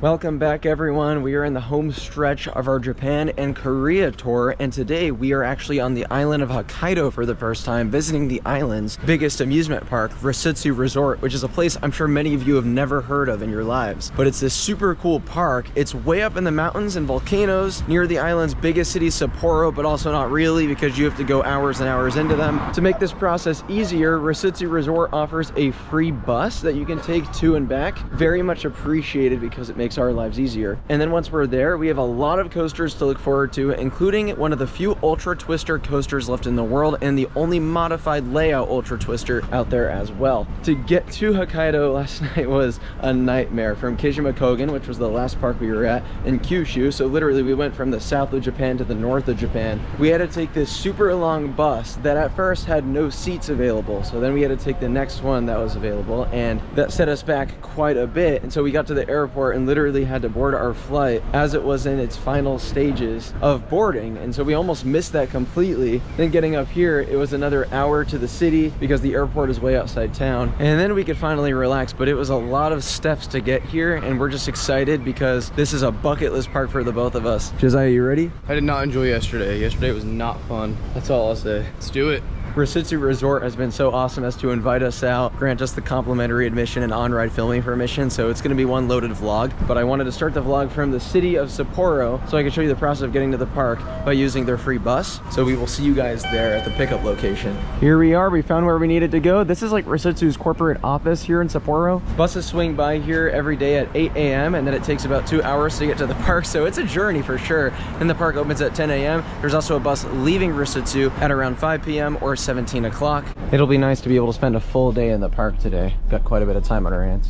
Welcome back, everyone. We are in the home stretch of our Japan and Korea tour, and today we are actually on the island of Hokkaido for the first time, visiting the island's biggest amusement park, Rusutsu Resort, which is a place I'm sure many of you have never heard of in your lives. But it's this super cool park. It's way up in the mountains and volcanoes near the island's biggest city, Sapporo, but also not really because you have to go hours and hours into them. To make this process easier, Rusutsu Resort offers a free bus that you can take to and back. Very much appreciated because it makes our lives easier. And then once we're there, we have a lot of coasters to look forward to, including one of the few Ultra Twister coasters left in the world and the only modified layout Ultra Twister out there as well. To get to Hokkaido last night was a nightmare. From Kijima-Kogen, which was the last park we were at, in Kyushu, so literally we went from the south of Japan to the north of Japan. We had to take this super long bus that at first had no seats available, so then we had to take the next one that was available, and that set us back quite a bit. And so we got to the airport and literally had to board our flight as it was in its final stages of boarding, and so we almost missed that completely. Then getting up here, it was another hour to the city because the airport is way outside town, and then we could finally relax. But it was a lot of steps to get here, and we're just excited because this is a bucket list park for the both of us. Josiah, you ready? I did not enjoy yesterday. Yesterday was not fun. That's all I'll say. Let's do it. Rusutsu Resort has been so awesome as to invite us out, grant us the complimentary admission and on-ride filming permission, so it's going to be one loaded vlog. But I wanted to start the vlog from the city of Sapporo so I can show you the process of getting to the park by using their free bus. So we will see you guys there at the pickup location. Here we are. We found where we needed to go. This is like Rusutsu's corporate office here in Sapporo. Buses swing by here every day at 8 a.m. and then it takes about 2 hours to get to the park, so it's a journey for sure. And the park opens at 10 a.m. There's also a bus leaving Rusutsu at around 5 p.m. or 17 o'clock. It'll be nice to be able to spend a full day in the park today. Got quite a bit of time on our hands.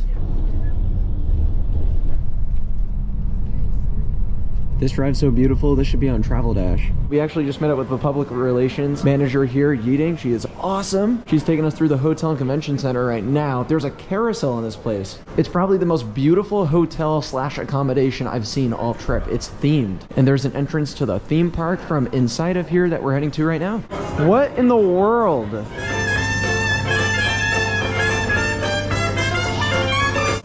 This drive's so beautiful, this should be on Travel Dash. We actually just met up with the public relations manager here, Yiding. She is awesome. She's taking us through the hotel and convention center right now. There's a carousel in this place. It's probably the most beautiful hotel slash accommodation I've seen all trip. It's themed. And there's an entrance to the theme park from inside of here that we're heading to right now. What in the world?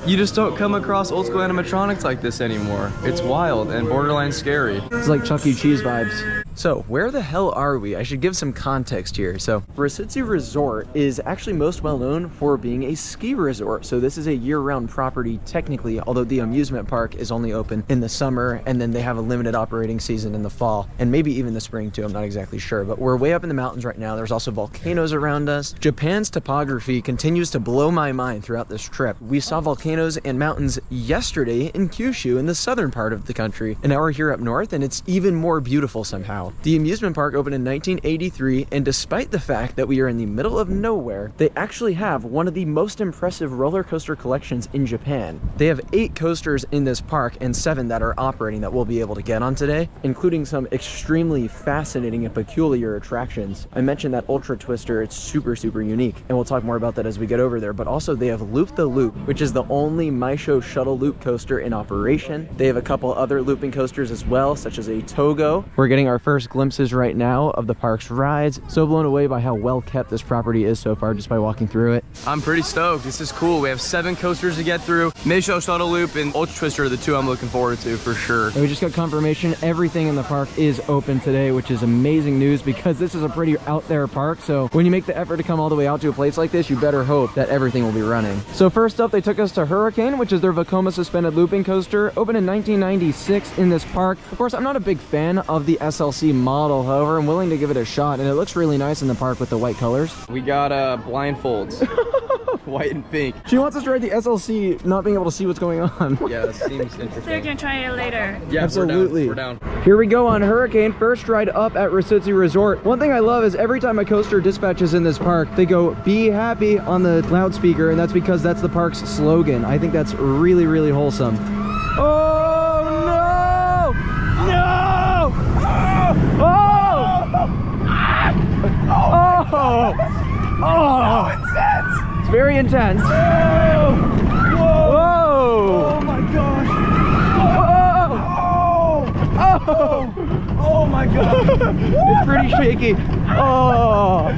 You just don't come across old school animatronics like this anymore. It's wild and borderline scary. It's like Chuck E. Cheese vibes. So where the hell are we? I should give some context here. So Rusutsu Resort is actually most well known for being a ski resort. So this is a year-round property technically, although the amusement park is only open in the summer, and then they have a limited operating season in the fall and maybe even the spring too. I'm not exactly sure, but we're way up in the mountains right now. There's also volcanoes around us. Japan's topography continues to blow my mind throughout this trip. We saw volcanoes and mountains yesterday in Kyushu in the southern part of the country, and now we're here up north and it's even more beautiful somehow. The amusement park opened in 1983, and despite the fact that we are in the middle of nowhere, they actually have one of the most impressive roller coaster collections in Japan. They have 8 coasters in this park and 7 that are operating that we'll be able to get on today, including some extremely fascinating and peculiar attractions. I mentioned that Ultra Twister. It's super unique, and we'll talk more about that as we get over there. But also they have Loop the Loop, which is the only Maisho shuttle loop coaster in operation. They have a couple other looping coasters as well, such as a Togo. We're getting our first glimpses right now of the park's rides. So blown away by how well kept this property is so far just by walking through it. I'm pretty stoked. This is cool. We have 7 coasters to get through. Maisho Shuttle Loop and Ultra Twister are the 2 I'm looking forward to for sure. And we just got confirmation everything in the park is open today, which is amazing news because this is a pretty out there park. So when you make the effort to come all the way out to a place like this, you better hope that everything will be running. So first up, they took us to Hurricane, which is their Vekoma suspended looping coaster, opened in 1996 in this park. Of course, I'm not a big fan of the SLC model, however, I'm willing to give it a shot, and it looks really nice in the park with the white colors. We got blindfolds. White and pink. She wants us to ride the SLC not being able to see what's going on. Yeah, that seems interesting. So you're gonna try it later? Yeah, absolutely. We're down. Here we go on Hurricane, first ride up at Rusutsu Resort. One thing I love is every time a coaster dispatches in this park, they go, "Be happy" on the loudspeaker, and that's because that's the park's slogan. I think that's really wholesome. Oh no! No! Oh! Oh! It's very intense. Whoa! Whoa! Oh my gosh! Oh! Oh! Oh my god! It's pretty shaky. Oh!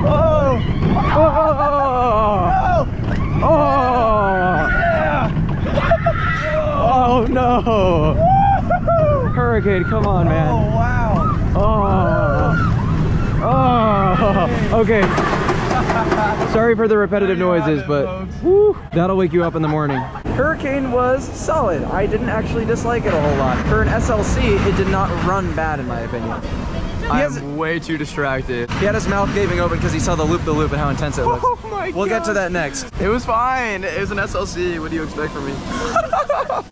Oh! Oh! Oh! Yeah! Oh Oh no! Hurricane, come on, man. Oh, wow. Oh, okay. Sorry for the repetitive noises, but whew, that'll wake you up in the morning. Hurricane was solid. I didn't actually dislike it a whole lot. For an SLC, it did not run bad in my opinion. I'm way too distracted. He had his mouth gaping open because he saw the loop and how intense it was. Oh my God. We'll get to that next. It was fine. It was an SLC. What do you expect from me?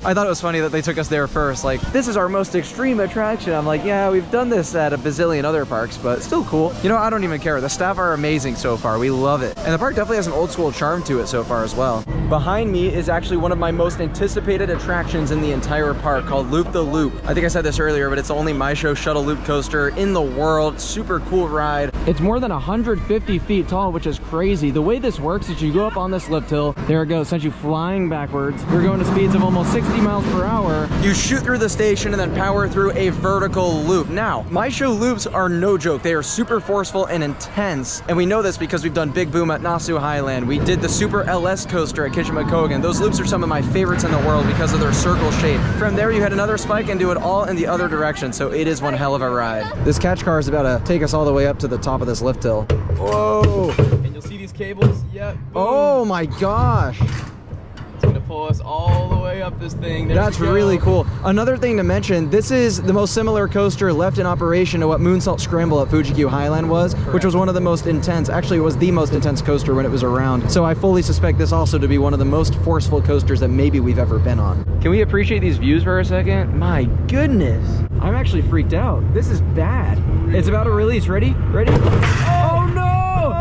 I thought it was funny that they took us there first. Like, this is our most extreme attraction. I'm like, yeah, we've done this at a bazillion other parks, but still cool. You know, I don't even care. The staff are amazing so far. We love it. And the park definitely has an old school charm to it so far as well. Behind me is actually one of my most anticipated attractions in the entire park called Loop the Loop. I think I said this earlier, but it's the only My Show shuttle loop coaster in the world. Super cool ride. It's more than 150 feet tall, which is crazy. The way this works is you go up on this lift hill, there it goes, sends you flying backwards. You're going to speeds of almost 60 miles per hour. You shoot through the station and then power through a vertical loop. Now, My Show loops are no joke. They are super forceful and intense. And we know this because we've done Big Boom at Nasu Highland. We did the Super LS coaster at Kitchen-Makogan. Those loops are some of my favorites in the world because of their circle shape. From there, you hit another spike and do it all in the other direction. So it is one hell of a ride. This catch car is about to take us all the way up to the top of this lift hill. Whoa! And you'll see these cables. Yep. Boom. Oh my gosh! It's gonna pull us all the way up this thing. There That's really cool. Another thing to mention, this is the most similar coaster left in operation to what Moonsault Scramble at Fuji-Q Highland was, which was one of the most intense. Actually, it was the most intense coaster when it was around. So I fully suspect this also to be one of the most forceful coasters that maybe we've ever been on. Can we appreciate these views for a second? My goodness. I'm actually freaked out. This is bad. It's about to release. Ready? Ready? Oh no!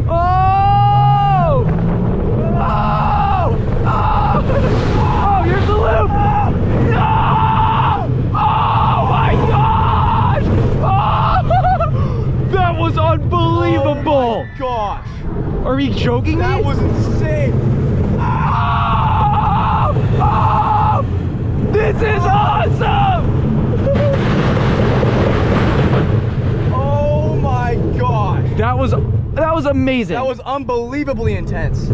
Oh! Oh! Oh! Oh, here's the loop! No! Oh my gosh! Oh! That was unbelievable! Oh my gosh! Are you joking me? That was insane! Oh! Oh! This is awesome! Oh my gosh! That was amazing. That was unbelievably intense.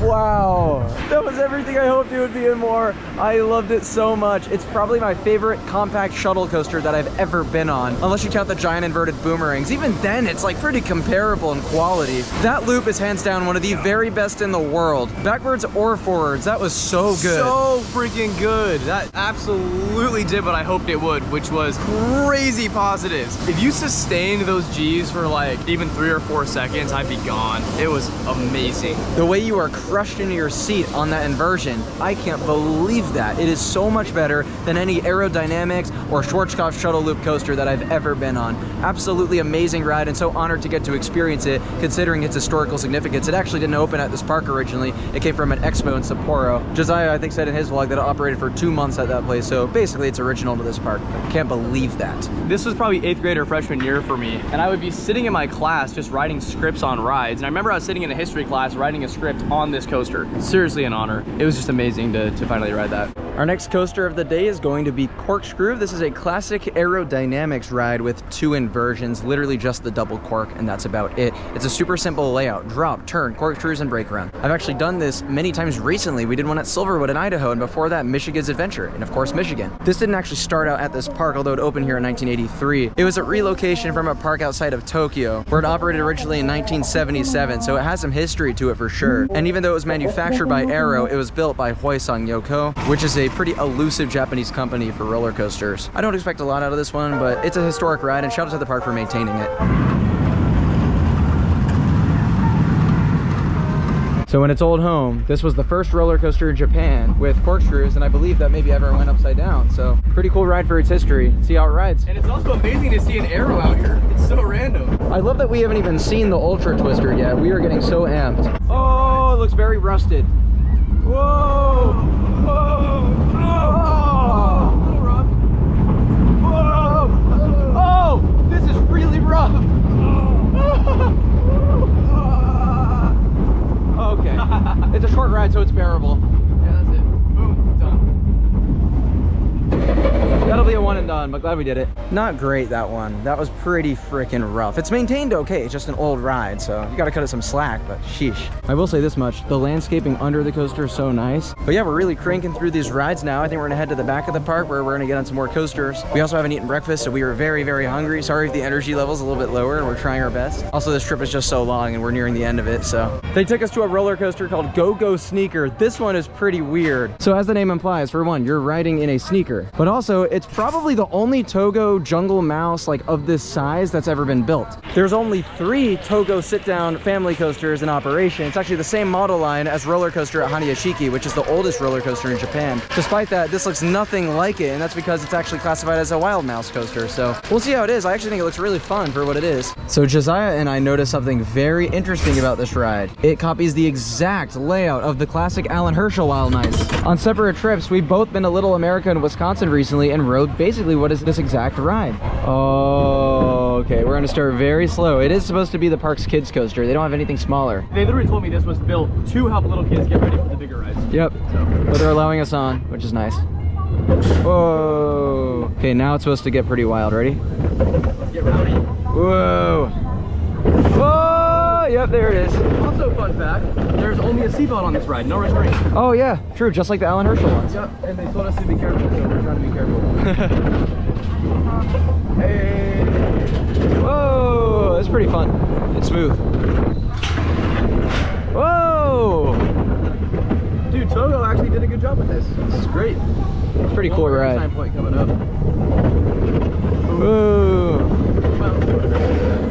Wow, that was everything I hoped it would be and more. I loved it so much. It's probably my favorite compact shuttle coaster that I've ever been on, unless you count the giant inverted boomerangs. Even then, it's like pretty comparable in quality. That loop is hands down one of the very best in the world. Backwards or forwards, that was so good. So freaking good. That absolutely did what I hoped it would, which was crazy positives. If you sustained those G's for like even 3 or 4 seconds, I'd be gone. It was amazing. The way you are crushed into your seat on that inversion, I can't believe that. It is so much better than any aerodynamics or Schwarzkopf shuttle loop coaster that I've ever been on. Absolutely amazing ride, and so honored to get to experience it considering its historical significance. It actually didn't open at this park originally. It came from an expo in Sapporo. Josiah, I think, said in his vlog that it operated for 2 months at that place, so basically it's original to this park. Can't believe that. This was probably 8th grade or freshman year for me, and I would be sitting in my class just writing scripts on rides, and I remember I was sitting in a history class writing a script on this coaster. Seriously an honor. It was just amazing to finally ride that. Our next coaster of the day is going to be Corkscrew. This is a classic aerodynamics ride with 2 inversions, literally just the double cork, and that's about it. It's a super simple layout: drop, turn, corkscrews, and brake run. I've actually done this many times recently. We did one at Silverwood in Idaho, and before that, Michigan's Adventure, and of course, Michigan. This didn't actually start out at this park, although it opened here in 1983. It was a relocation from a park outside of Tokyo, where it operated originally in 1977, so it has some history to it for sure. And even though it was manufactured by Aero, it was built by Hoisang Yoko, which is a pretty elusive Japanese company for roller coasters. I don't expect a lot out of this one, but it's a historic ride, and shout out to the park for maintaining it. So in its old home, this was the first roller coaster in Japan with corkscrews, and I believe that maybe ever went upside down. So pretty cool ride for its history. See how it rides. And it's also amazing to see an Aero out here. It's so random. I love that we haven't even seen the Ultra Twister yet. We are getting so amped. Oh, it looks very rusted. Whoa! Whoa! Oh! A little rough. Whoa! Oh! This is really rough. Okay. It's a short ride, so it's bearable. Yeah, that's it. Boom. Done. That'll be a one and done, but glad we did it. Not great, that one. That was pretty freaking rough. It's maintained okay, it's just an old ride, so you gotta cut it some slack, but sheesh. I will say this much, the landscaping under the coaster is so nice. But yeah, we're really cranking through these rides now. I think we're gonna head to the back of the park where we're gonna get on some more coasters. We also haven't eaten breakfast, so we were very, very hungry. Sorry if the energy level's a little bit lower, and we're trying our best. Also, this trip is just so long and we're nearing the end of it, so. They took us to a roller coaster called Go-Go Sneaker. This one is pretty weird. So as the name implies, for one, you're riding in a sneaker, but also it's probably the only Togo jungle mouse like of this size that's ever been built. There's only 3 Togo sit-down family coasters in operation. It's actually the same model line as roller coaster at Hanayashiki, which is the oldest roller coaster in Japan. Despite that, this looks nothing like it, and that's because it's actually classified as a wild mouse coaster. So we'll see how it is. I actually think it looks really fun for what it is. So Josiah and I noticed something very interesting about this ride. It copies the exact layout of the classic Alan Herschel Wild Nights. On separate trips, we've both been to Little America in Wisconsin recently and rode basically what is this exact ride. Oh, okay, we're gonna start very slow. It is supposed to be the park's kids coaster. They don't have anything smaller. They literally told me this was built to help little kids get ready for the bigger rides. Yep, but they're allowing us on, which is nice. Whoa. Okay, now it's supposed to get pretty wild. Ready? Let's get rowdy. Whoa. Whoa, yep, there it is. Also, fun fact, there's only a seatbelt on this ride, no restraint. Oh yeah, true, just like the Alan Herschel ones. Yep, and they told us to be careful, so we're trying to be careful. Hey. Whoa, that's pretty fun. It's smooth. Whoa! Dude, Togo actually did a good job with this. This is great. It's pretty cool ride. Time point coming up. Whoa.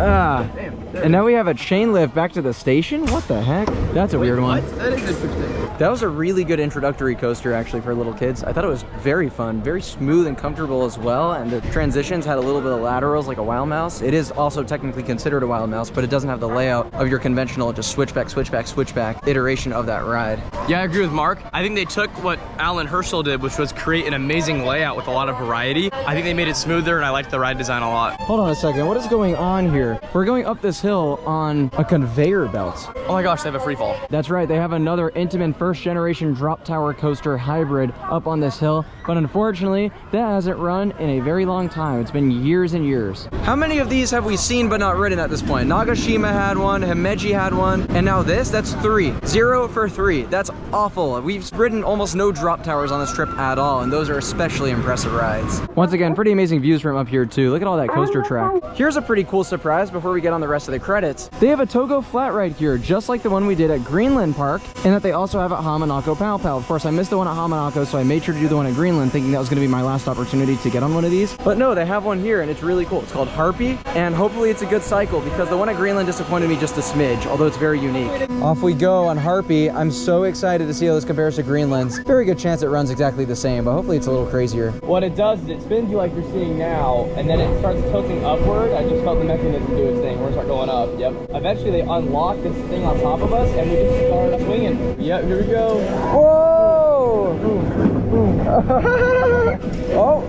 Ah. Damn. And now we have a chain lift back to the station? What the heck? That's a weird one. That is interesting. That was a really good introductory coaster actually for little kids. I thought it was very fun, very smooth and comfortable as well, and the transitions had a little bit of laterals like a wild mouse. It is also technically considered a wild mouse, but it doesn't have the layout of your conventional just switchback, switchback, switchback iteration of that ride. Yeah, I agree with Mark. I think they took what Alan Herschel did, which was create an amazing layout with a lot of variety. I think they made it smoother, and I liked the ride design a lot. Hold on a second, what is going on here? We're going up this hill on a conveyor belt. Oh my gosh, they have a free fall. That's right, they have another Intamin first generation drop tower coaster hybrid up on this hill, but unfortunately that hasn't run in a very long time. It's been years and years. How many of these have we seen but not ridden at this point? Nagashima had one, Himeji had one, and now this? That's 3. 0 for 3. That's awful. We've ridden almost no drop towers on this trip at all, and those are especially impressive rides. Once again, pretty amazing views from up here too. Look at all that coaster track. Here's a pretty cool surprise before we get on the rest of the credits. They have a Togo flat ride here, just like the one we did at Greenland Park, and that they also have at Hamanako Pow Pow. Of course, I missed the one at Hamanako, so I made sure to do the one at Greenland, thinking that was going to be my last opportunity to get on one of these. But no, they have one here, and it's really cool. It's called Harpy, and hopefully it's a good cycle, because the one at Greenland disappointed me just a smidge, although it's very unique. Off we go on Harpy. I'm so excited to see how this compares to Greenland's. Very good chance it runs exactly the same, but hopefully it's a little crazier. What it does is it spins you like you're seeing now, and then it starts tilting upward. I just felt the mechanism do its thing. We're gonna start going up. Yep. Eventually they unlock this thing on top of us, and we just start swinging. Yep, here we go. Whoa! Oh!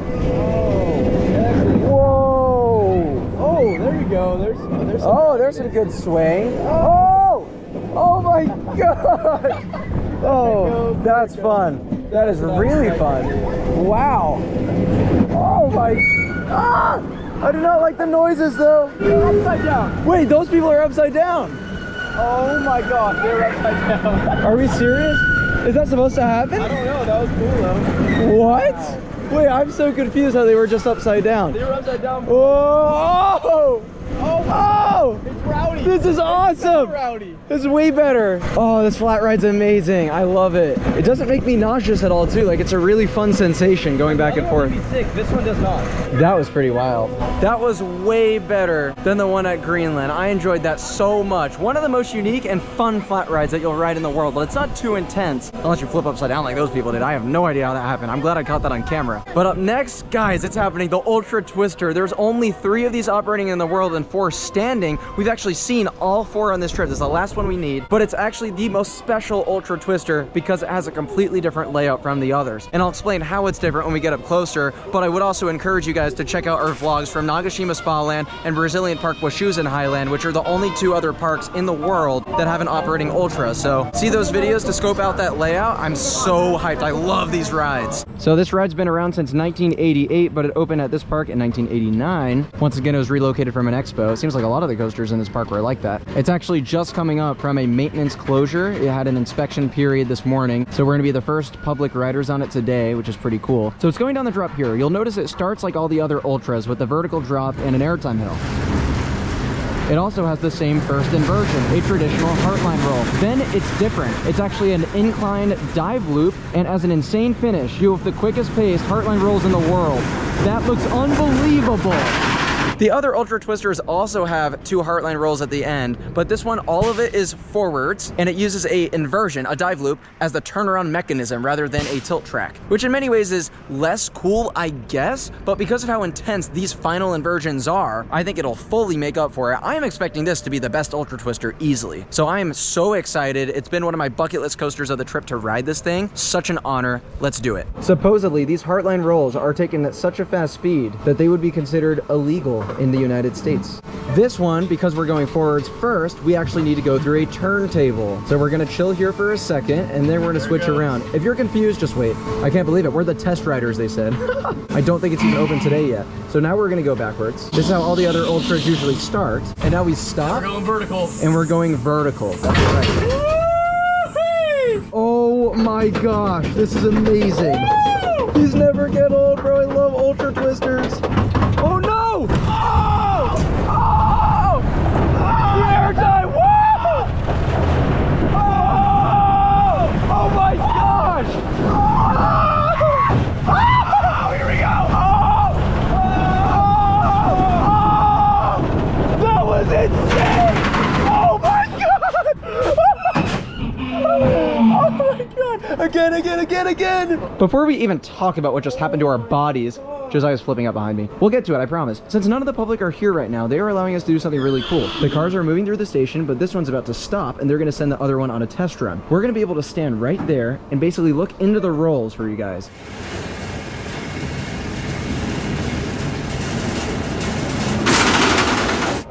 Whoa! Oh, there you go. There's some good swing. Oh! Oh my god! Oh, that's fun. That is really fun. Wow. Oh my. Ah! I do not like the noises though. They're upside down. Wait, those people are upside down. Oh my gosh, they're upside down. Are we serious? Is that supposed to happen? I don't know. That was cool though. What? Wow. Wait, I'm so confused how they were just upside down. They were upside down. Whoa! Oh! It's rowdy. This is awesome. So rowdy. This is way better. Oh, this flat ride's amazing. I love it. It doesn't make me nauseous at all too. Like, it's a really fun sensation going back and forth. Sick. This one does not. That was pretty wild. That was way better than the one at Greenland. I enjoyed that so much. One of the most unique and fun flat rides that you'll ride in the world, but it's not too intense unless you flip upside down like those people did. I have no idea how that happened. I'm glad I caught that on camera. But up next, guys, it's happening. The Ultra Twister. There's only 3 of these operating in the world and 4 standing everything. We've actually seen all 4 on this trip. This is the last one we need, but it's actually the most special Ultra Twister because it has a completely different layout from the others. And I'll explain how it's different when we get up closer, but I would also encourage you guys to check out our vlogs from Nagashima Spa Land and Brazilian Park Washusen Highland, which are the only 2 other parks in the world that have an operating Ultra. So see those videos to scope out that layout. I'm so hyped. I love these rides. So this ride's been around since 1988, but it opened at this park in 1989. Once again, it was relocated from an expo. It seems like a lot of the coasters in this park were like that. It's actually just coming up from a maintenance closure. It had an inspection period this morning, so we're gonna be the first public riders on it today, which is pretty cool. So it's going down the drop here. You'll notice it starts like all the other Ultras with a vertical drop and an airtime hill. It also has the same first inversion, a traditional heartline roll. Then it's different. It's actually an incline dive loop, and as an insane finish, you have the quickest pace heartline rolls in the world. That looks unbelievable. The other Ultra Twisters also have 2 heartline rolls at the end, but this one, all of it is forwards, and it uses a inversion, a dive loop, as the turnaround mechanism rather than a tilt track, which in many ways is less cool, I guess, but because of how intense these final inversions are, I think it'll fully make up for it. I am expecting this to be the best Ultra Twister easily. So I am so excited. It's been one of my bucket list coasters of the trip to ride this thing. Such an honor. Let's do it. Supposedly, these heartline rolls are taken at such a fast speed that they would be considered illegal in the United States. This one, because we're going forwards first, we actually need to go through a turntable. So we're gonna chill here for a second, and then we're gonna switch around. If you're confused, just wait. I can't believe it. We're the test riders, they said. I don't think it's even open today yet. So now we're gonna go backwards. This is how all the other Ultras usually start. And now we stop. We're going vertical. And we're going vertical. That's right. Oh my gosh, this is amazing. These never get old, bro. I love Ultra Twisters. Oh no! Oh! Oh! The airtime! Whoa! Oh! Oh my gosh! Oh! Oh! Here we go! Oh! Oh! That was insane! Oh my god! Oh my god! Again! Before we even talk about what just happened to our bodies, Josiah's flipping up behind me. We'll get to it, I promise. Since none of the public are here right now, they are allowing us to do something really cool. The cars are moving through the station, but this one's about to stop, and they're gonna send the other one on a test run. We're gonna be able to stand right there and basically look into the rolls for you guys.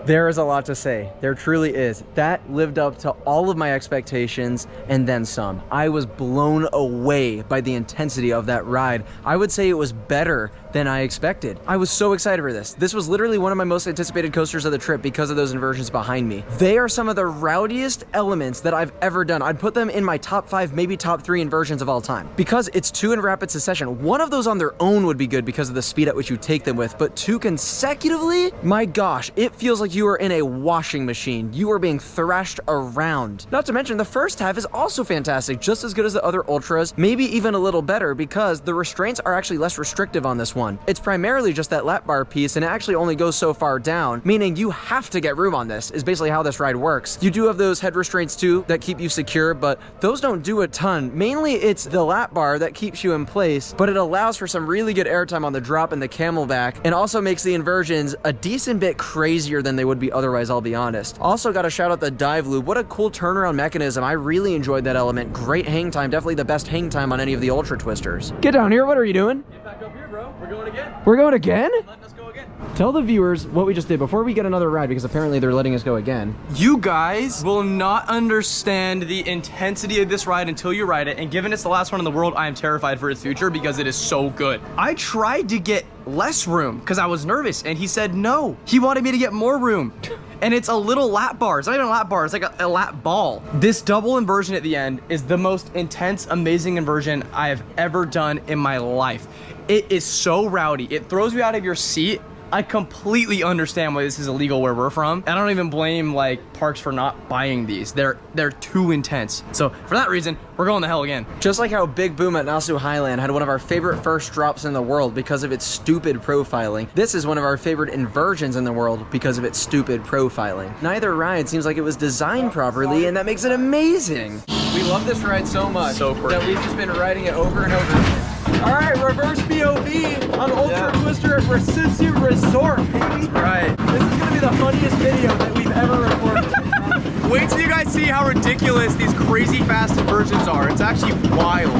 There is a lot to say. There truly is. That lived up to all of my expectations and then some. I was blown away by the intensity of that ride. I would say it was better than I expected. I was so excited for this. This was literally one of my most anticipated coasters of the trip because of those inversions behind me. They are some of the rowdiest elements that I've ever done. I'd put them in my top 5, maybe top 3 inversions of all time. Because it's 2 in rapid succession. One of those on their own would be good because of the speed at which you take them with, but 2 consecutively? My gosh, it feels like you are in a washing machine. You are being thrashed around. Not to mention, the first half is also fantastic, just as good as the other Ultras, maybe even a little better because the restraints are actually less restrictive on this one. It's primarily just that lap bar piece, and it actually only goes so far down, meaning you have to get room on this, is basically how this ride works. You do have those head restraints too that keep you secure, but those don't do a ton. Mainly it's the lap bar that keeps you in place, but it allows for some really good airtime on the drop and the camelback, and also makes the inversions a decent bit crazier than they would be otherwise, I'll be honest. Also gotta shout out the dive loop. What a cool turnaround mechanism. I really enjoyed that element. Great hang time, definitely the best hang time on any of the Ultra Twisters. Get down here, what are you doing? Get back up here, bro. We're going again. We're going again? Letting us go again. Tell the viewers what we just did before we get another ride, because apparently they're letting us go again. You guys will not understand the intensity of this ride until you ride it, and given it's the last one in the world, I am terrified for its future because it is so good. I tried to get less room because I was nervous, and he said no. He wanted me to get more room. And it's a little lap bar. It's not even a lap bar, it's like a lap ball. This double inversion at the end is the most intense, amazing inversion I have ever done in my life. It is so rowdy. It throws you out of your seat. I completely understand why this is illegal where we're from. I don't even blame like parks for not buying these. They're too intense. So for that reason, we're going to hell again. Just like how Big Boom at Nassau Highland had one of our favorite first drops in the world because of its stupid profiling, this is one of our favorite inversions in the world because of its stupid profiling. Neither ride seems like it was designed properly, and that makes it amazing. We love this ride so much that we've just been riding it over and over again. All right, reverse POV on Ultra Twister at Rusutsu Resort, baby. Right. This is gonna be the funniest video that we've ever recorded. Wait till you guys see how ridiculous these crazy fast inversions are. It's actually wild.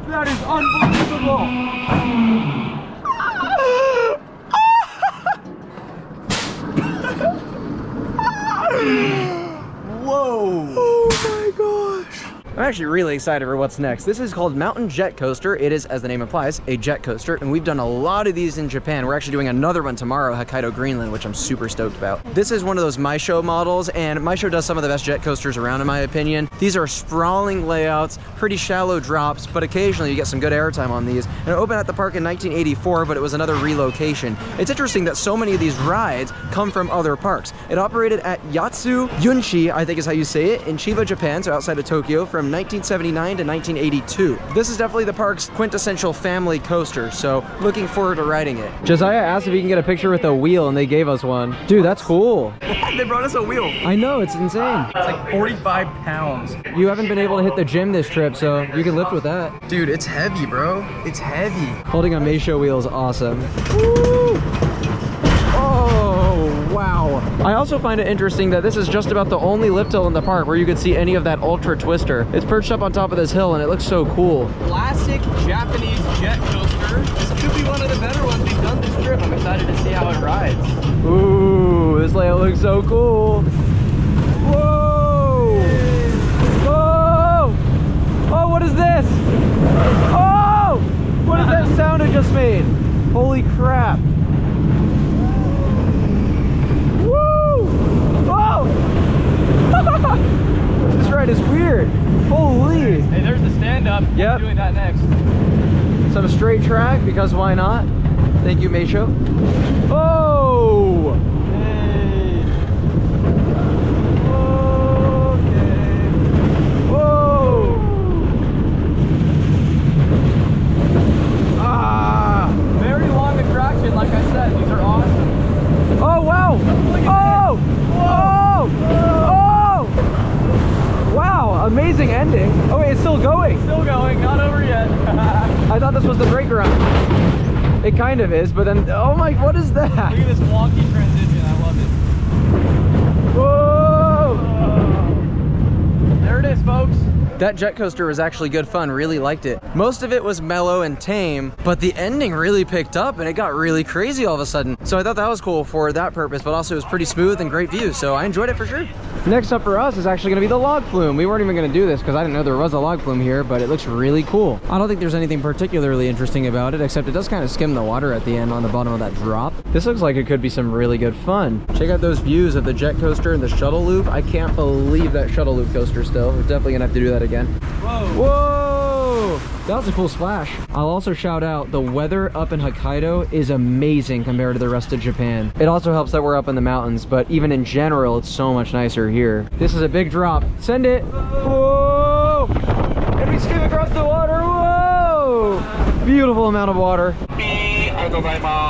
That is unbelievable. Whoa. Oh my gosh. I'm actually really excited for what's next. This is called Mountain Jet Coaster. It is, as the name implies, a jet coaster, and we've done a lot of these in Japan. We're actually doing another one tomorrow, Hokkaido, Greenland, which I'm super stoked about. This is one of those Maisho models, and Maisho does some of the best jet coasters around, in my opinion. These are sprawling layouts, pretty shallow drops, but occasionally you get some good airtime on these. And it opened at the park in 1984, but it was another relocation. It's interesting that so many of these rides come from other parks. It operated at Yatsu Yunshi, I think is how you say it, in Chiba, Japan, so outside of Tokyo, from 1979 to 1982. This is definitely the park's quintessential family coaster, so looking forward to riding it. Josiah asked if he can get a picture with a wheel, and they gave us one. Dude, that's cool. They brought us a wheel. I know, it's insane. It's like 45 pounds. You haven't been able to hit the gym this trip, so you can lift with that. Dude, it's heavy, bro. It's heavy. Holding a Maisho wheel is awesome. Woo! Oh, wow. I also find it interesting that this is just about the only lift hill in the park where you could see any of that ultra twister. It's perched up on top of this hill and it looks so cool. Classic Japanese jet coaster. This could be one of the better ones we've done this trip. I'm excited to see how it rides. Ooh, this layout looks so cool. Whoa! Whoa! Oh, what is this? Oh! What is that sound it just made? Holy crap. This ride is weird. Holy. Hey, there's the stand-up. Yep. We're doing that next. Some straight track, because why not? Thank you, Maisho. Oh! Hey. Okay. Whoa! Ah! Very long attraction, like I said. These are awesome. Oh, wow! Oh! Whoa! Oh! Wow, amazing ending. Oh wait, it's still going. Still going, not over yet. I thought this was the break ground. It kind of is, but then, oh my, what is that? Look at this wonky transition, I love it. Whoa! There it is, folks. That jet coaster was actually good fun, really liked it. Most of it was mellow and tame, but the ending really picked up and it got really crazy all of a sudden. So I thought that was cool for that purpose, but also it was pretty smooth and great views, so I enjoyed it for sure. Next up for us is actually gonna be the log flume. We weren't even gonna do this because I didn't know there was a log flume here, but it looks really cool. I don't think there's anything particularly interesting about it, except it does kind of skim the water at the end on the bottom of that drop. This looks like it could be some really good fun. Check out those views of the jet coaster and the shuttle loop. I can't believe that shuttle loop coaster still. We're definitely gonna have to do that again. Whoa. Whoa! That was a cool splash. I'll also shout out the weather up in Hokkaido is amazing compared to the rest of Japan. It also helps that we're up in the mountains, but even in general, it's so much nicer here. This is a big drop. Send it. Whoa! And we skim across the water. Whoa! Beautiful amount of water.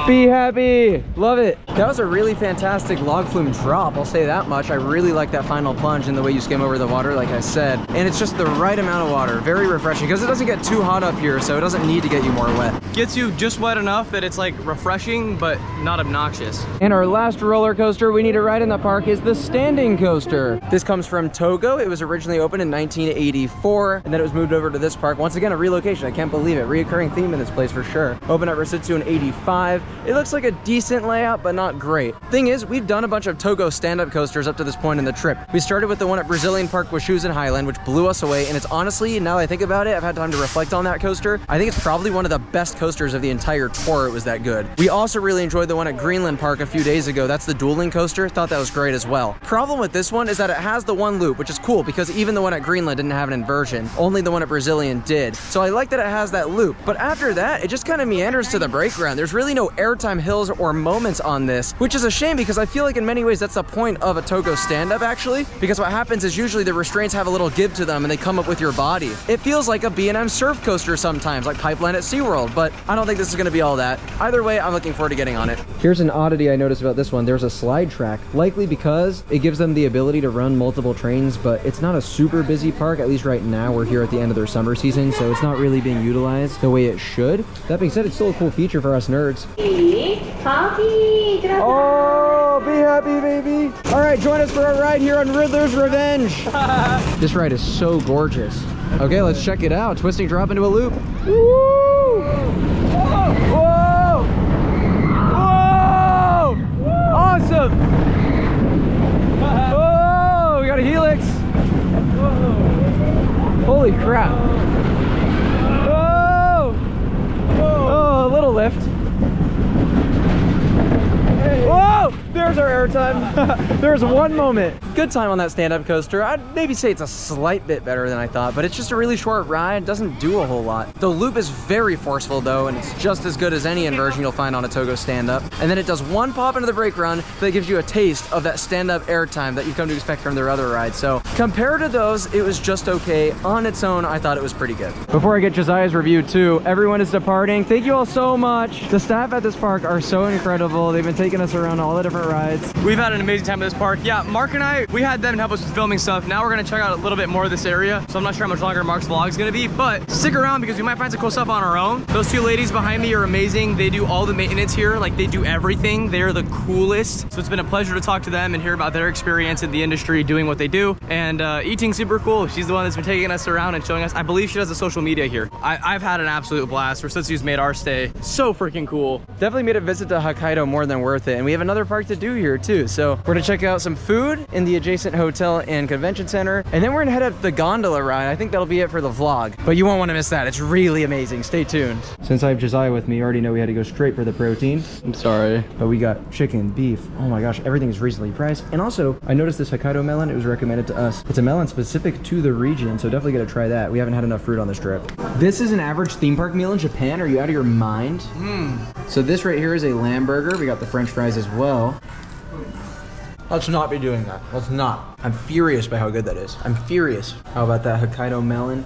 Be happy. Love it. That was a really fantastic log flume drop, I'll say that much. I really like that final plunge and the way you skim over the water, like I said. And it's just the right amount of water. Very refreshing because it doesn't get too hot up here, so it doesn't need to get you more wet. Gets you just wet enough that it's like refreshing, but not obnoxious. And our last roller coaster we need to ride in the park is the standing coaster. This comes from Togo. It was originally opened in 1984, and then it was moved over to this park. Once again, a relocation. I can't believe it. Reoccurring theme in this place for sure. Opened at Rusutsu in 85. It looks like a decent layout, but not great. Thing is, we've done a bunch of Togo stand-up coasters up to this point in the trip. We started with the one at Brazilian Park Washoes Highland, which blew us away, and it's honestly, now that I think about it, I've had time to reflect on that coaster. I think it's probably one of the best coasters of the entire tour. It was that good. We also really enjoyed the one at Greenland Park a few days ago. That's the dueling coaster. Thought that was great as well. Problem with this one is that it has the one loop, which is cool because even the one at Greenland didn't have an inversion. Only the one at Brazilian did. So I like that it has that loop. But after that, it just kind of meanders to the break ground. background. There's really no airtime hills or moments on this, which is a shame because I feel like in many ways that's the point of a Togo stand-up actually, because what happens is usually the restraints have a little give to them and they come up with your body. It feels like a B&M surf coaster sometimes, like Pipeline at SeaWorld, but I don't think this is gonna be all that. Either way, I'm looking forward to getting on it. Here's an oddity I noticed about this one. There's a slide track, likely because it gives them the ability to run multiple trains, but it's not a super busy park, at least right now. We're here at the end of their summer season, so it's not really being utilized the way it should. That being said, it's still a cool feature for us nerds. Oh, be happy, baby. All right, join us for a ride here on Riddler's Revenge. This ride is so gorgeous. Okay, let's check it out. Twisting drop into a loop. Woo! Whoa! Whoa! Whoa! Awesome! Oh, we got a helix. Holy crap. Whoa! Oh, a little lift. Whoa! There's our airtime. There's one moment. Good time on that stand-up coaster. I'd maybe say it's a slight bit better than I thought, but it's just a really short ride. Doesn't do a whole lot. The loop is very forceful though, and it's just as good as any inversion you'll find on a Togo stand-up. And then it does one pop into the brake run that gives you a taste of that stand-up airtime that you've come to expect from their other rides. So compared to those, it was just okay. On its own, I thought it was pretty good. Before I get Josiah's review too, everyone is departing. Thank you all so much. The staff at this park are so incredible. They've been taking us around all the different rides. We've had an amazing time at this park. Yeah, Mark and I, we had them help us with filming stuff. Now we're gonna check out a little bit more of this area. So I'm not sure how much longer Mark's vlog is gonna be, but stick around because we might find some cool stuff on our own. Those two ladies behind me are amazing. They do all the maintenance here. Like they do everything. They're the coolest. So it's been a pleasure to talk to them and hear about their experience in the industry doing what they do. And Eating's super cool. She's the one that's been taking us around and showing us. I believe she does the social media here. I've had an absolute blast. Rusutsu's made our stay so freaking cool. Definitely made a visit to Hokkaido more than worth it. And we have another park to do here too. So we're gonna check out some food in the adjacent hotel and convention center, and then we're gonna head up the gondola ride. I think that'll be it for the vlog, but you won't want to miss that. It's really amazing. Stay tuned. Since I have Josiah with me, you already know we had to go straight for the protein. I'm sorry, but we got chicken, beef. Oh my gosh, everything is reasonably priced. And also, I noticed this Hokkaido melon. It was recommended to us. It's a melon specific to the region, so definitely gotta try that. We haven't had enough fruit on this trip. This is an average theme park meal in Japan. Are you out of your mind? So this right here is a lamb burger. We got the French fries as well. Let's not be doing that. Let's not. I'm furious by how good that is. I'm furious. How about that Hokkaido melon?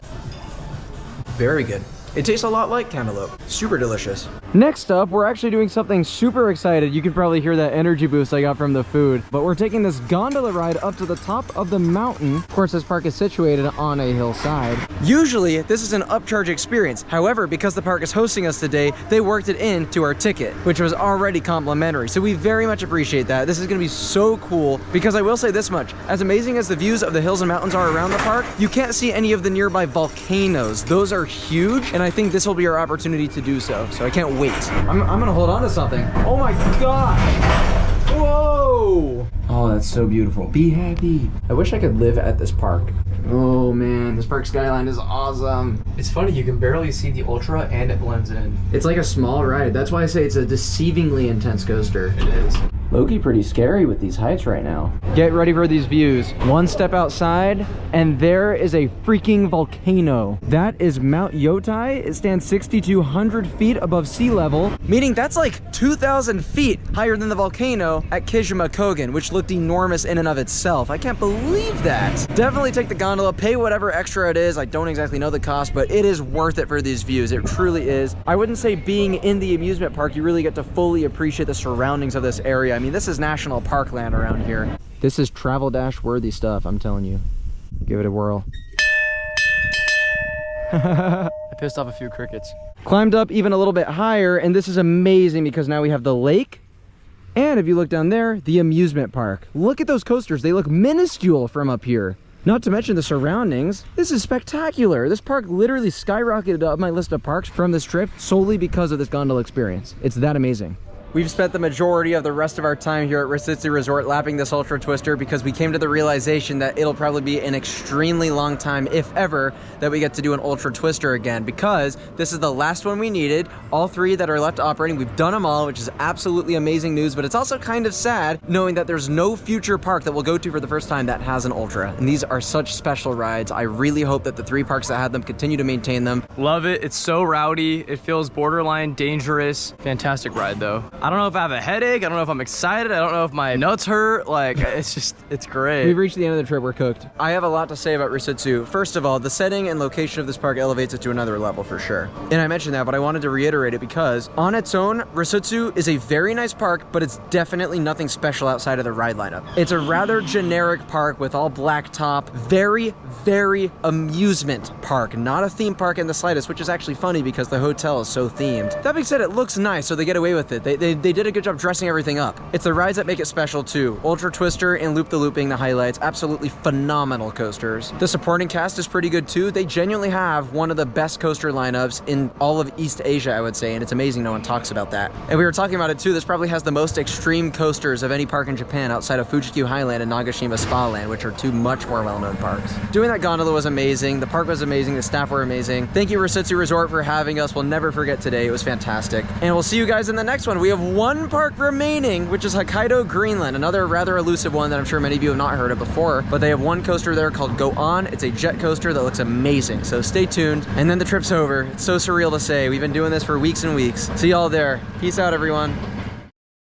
Very good. It tastes a lot like cantaloupe. Super delicious. Next up, we're actually doing something super excited. You can probably hear that energy boost I got from the food. But we're taking this gondola ride up to the top of the mountain. Of course, this park is situated on a hillside. Usually, this is an upcharge experience. However, because the park is hosting us today, they worked it into our ticket, which was already complimentary. So we very much appreciate that. This is gonna be so cool because I will say this much. As amazing as the views of the hills and mountains are around the park, you can't see any of the nearby volcanoes. Those are huge, and I think this will be our opportunity to do so. So I can't wait. I'm gonna hold on to something. Oh my gosh! Whoa! Oh, that's so beautiful. Be happy. I wish I could live at this park. Oh man, this park skyline is awesome. It's funny, you can barely see the ultra and it blends in. It's like a small ride. That's why I say it's a deceivingly intense coaster. It is. Low-key pretty scary with these heights right now. Get ready for these views. One step outside, and there is a freaking volcano. That is Mount Yotai. It stands 6,200 feet above sea level, meaning that's like 2,000 feet higher than the volcano at Kijima Kogen, which looked enormous in and of itself. I can't believe that. Definitely take the gondola, pay whatever extra it is. I don't exactly know the cost, but it is worth it for these views. It truly is. I wouldn't say being in the amusement park, you really get to fully appreciate the surroundings of this area. I mean, this is national park land around here. This is travel dash worthy stuff, I'm telling you. Give it a whirl. I pissed off a few crickets. Climbed up even a little bit higher, and this is amazing because now we have the lake. And if you look down there, the amusement park. Look at those coasters. They look minuscule from up here. Not to mention the surroundings. This is spectacular. This park literally skyrocketed up my list of parks from this trip solely because of this gondola experience. It's that amazing. We've spent the majority of the rest of our time here at Rusutsu Resort lapping this Ultra Twister because we came to the realization that it'll probably be an extremely long time, if ever, that we get to do an Ultra Twister again, because this is the last one we needed. All 3 that are left operating, we've done them all, which is absolutely amazing news, but it's also kind of sad knowing that there's no future park that we'll go to for the first time that has an Ultra. And these are such special rides. I really hope that the 3 parks that had them continue to maintain them. Love it. It's so rowdy. It feels borderline dangerous. Fantastic ride though. I don't know if I have a headache. I don't know if I'm excited. I don't know if my nuts hurt. Like, it's great. We've reached the end of the trip. We're cooked. I have a lot to say about Rusutsu. First of all, the setting and location of this park elevates it to another level for sure. And I mentioned that, but I wanted to reiterate it because on its own, Rusutsu is a very nice park, but it's definitely nothing special outside of the ride lineup. It's a rather generic park with all black top, very amusement park, not a theme park in the slightest, which is actually funny because the hotel is so themed. That being said, it looks nice, so they get away with it. They did a good job dressing everything up. It's the rides that make it special too. Ultra Twister and Loop the Loop being the highlights, absolutely phenomenal coasters. The supporting cast is pretty good too. They genuinely have one of the best coaster lineups in all of East Asia, I would say, and it's amazing no one talks about that. And we were talking about it too, this probably has the most extreme coasters of any park in Japan outside of Fuji-Q Highland and Nagashima Spa Land, which are 2 much more well-known parks. Doing that gondola was amazing, the park was amazing, the staff were amazing. Thank you Rusutsu Resort for having us. We'll never forget today, it was fantastic. And we'll see you guys in the next one. We have 1 park remaining, which is Hokkaido Greenland, another rather elusive one that I'm sure many of you have not heard of before, but they have 1 coaster there called Go On. It's a jet coaster that looks amazing, so stay tuned. And then the trip's over. It's so surreal to say. We've been doing this for weeks and weeks. See y'all there. Peace out, everyone.